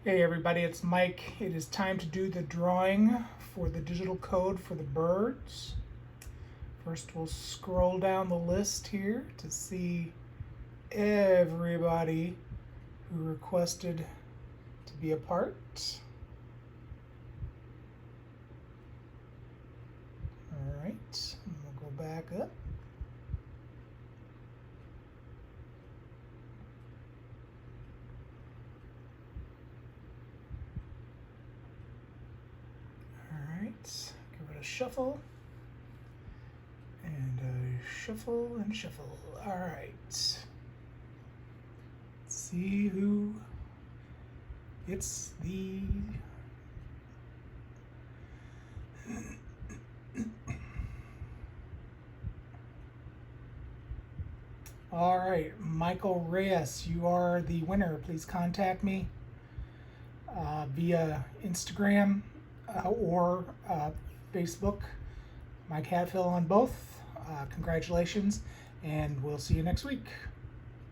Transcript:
Hey everybody, it's Mike. It is time to do the drawing for the digital code for the birds. First we'll scroll down the list here to see everybody who requested to be a part. Alright, we'll go back up. Alright, give it a shuffle. And shuffle and shuffle. Alright. Let's see who gets the All right, Michael Reyes, you are the winner. Please contact me via Instagram or Facebook. Mike Hatfield on both. Congratulations, and we'll see you next week.